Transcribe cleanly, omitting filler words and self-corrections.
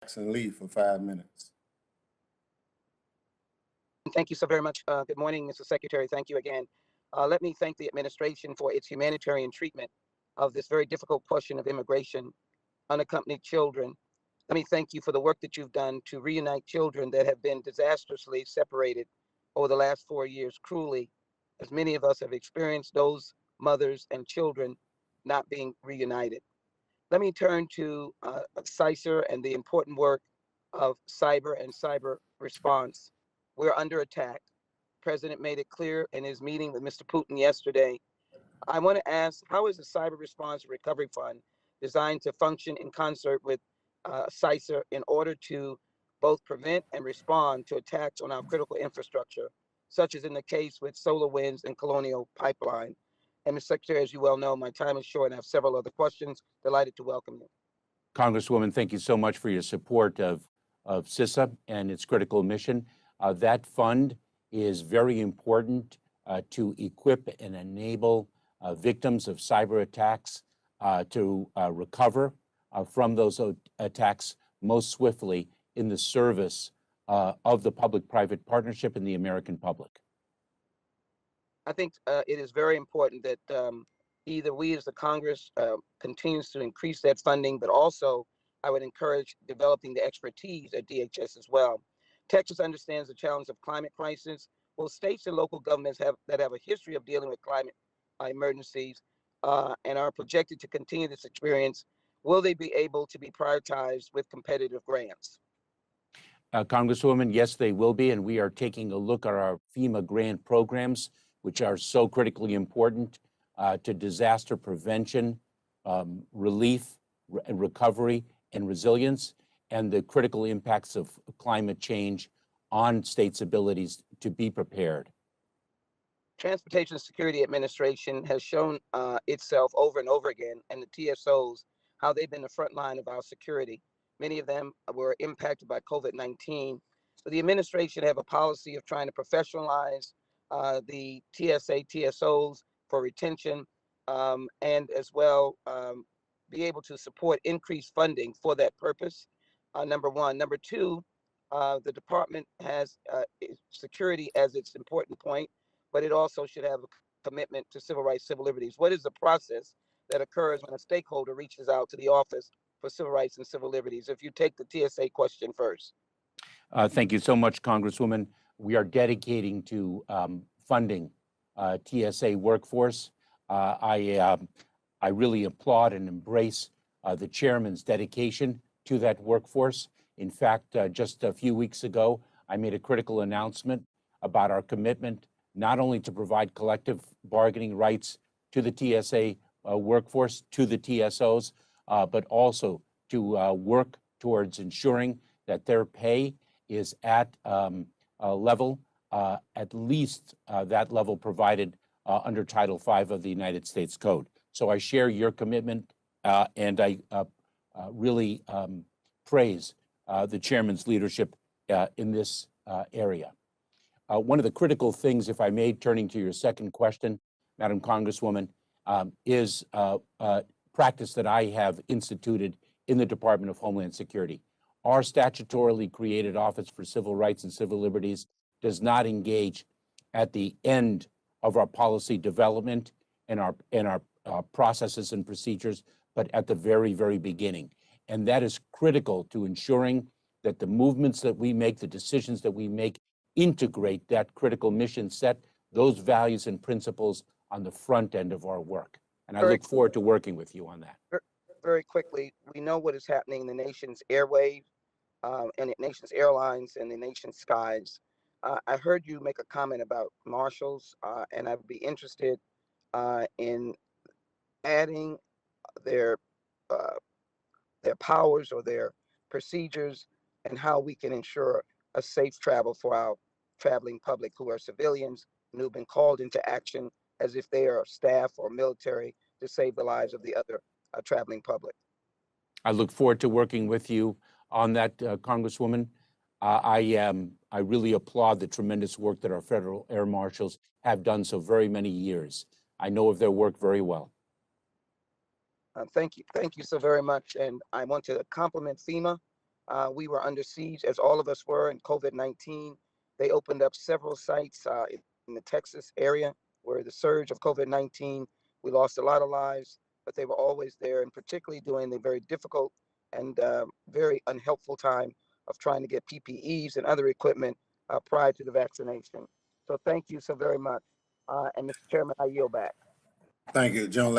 Jackson Lee for 5 minutes. Thank you so very much. Good morning, Mr. Secretary. Thank you again. Let me thank the administration for its humanitarian treatment of this very difficult question of immigration, unaccompanied children. Let me thank you for the work that you've done to reunite children that have been disastrously separated over the last 4 years, cruelly, as many of us have experienced those mothers and children not being reunited. Let me turn to CISR and the important work of cyber and cyber response. We're under attack. The President made it clear in his meeting with Mr. Putin yesterday. I want to ask, how is the Cyber Response Recovery Fund designed to function in concert with CISR in order to both prevent and respond to attacks on our critical infrastructure, such as in the case with Solar Winds and Colonial Pipeline? And Mr. Secretary, as you well know, my time is short and I have several other questions. Delighted to welcome you. Congresswoman, thank you so much for your support of CISA and its critical mission. That fund is very important to equip and enable victims of cyber attacks to recover from those attacks most swiftly in the service of the public-private partnership and the American public. I think it is very important that either we as the Congress continues to increase that funding, but also I would encourage developing the expertise at DHS as well. Texas understands the challenge of climate crisis. Well, states and local governments that have a history of dealing with climate emergencies and are projected to continue this experience. Will they be able to be prioritized with competitive grants? Congresswoman, yes, they will be, and we are taking a look at our FEMA grant programs, which are so critically important to disaster prevention, relief, recovery, and resilience, and the critical impacts of climate change on states' abilities to be prepared. Transportation Security Administration has shown itself over and over again, and the TSOs, how they've been the front line of our security. Many of them were impacted by COVID-19. So the administration have a policy of trying to professionalize the TSA, TSOs for retention, and as well be able to support increased funding for that purpose, number one. Number two, the department has security as its important point, but it also should have a commitment to civil rights, civil liberties. What is the process that occurs when a stakeholder reaches out to the Office for Civil Rights and Civil Liberties? If you take the TSA question first. Thank you so much, Congresswoman. We are dedicating to funding TSA workforce. I really applaud and embrace the chairman's dedication to that workforce. In fact, just a few weeks ago, I made a critical announcement about our commitment not only to provide collective bargaining rights to the TSA workforce, to the TSOs, but also to work towards ensuring that their pay is at a level, at least that level provided under Title V of the United States Code. So I share your commitment, and I really praise the chairman's leadership in this area. One of the critical things, if I may, turning to your second question, Madam Congresswoman, is practice that I have instituted in the Department of Homeland Security. Our statutorily created Office for Civil Rights and Civil Liberties does not engage at the end of our policy development and our processes and procedures, but at the very, very beginning. And that is critical to ensuring that the movements that we make, the decisions that we make, integrate that critical mission, set those values and principles on the front end of our work. And I look forward to working with you on that. Very quickly, we know what is happening in the nation's airwaves, and the nation's airlines and the nation's skies. I heard you make a comment about marshals, and I'd be interested in adding their powers or their procedures and how we can ensure a safe travel for our traveling public who are civilians and who've been called into action as if they are staff or military to save the lives of the other traveling public. I look forward to working with you on that, Congresswoman. I really applaud the tremendous work that our federal air marshals have done so very many years. I know of their work very well. Thank you so very much. And I want to compliment FEMA We were under siege, as all of us were, in COVID-19. They opened up several sites in the Texas area where the surge of COVID-19, we lost a lot of lives, but they were always there, and particularly during the very difficult and very unhelpful time of trying to get PPEs and other equipment prior to the vaccination. So thank you so very much. And Mr. Chairman, I yield back. Thank you, John Lady.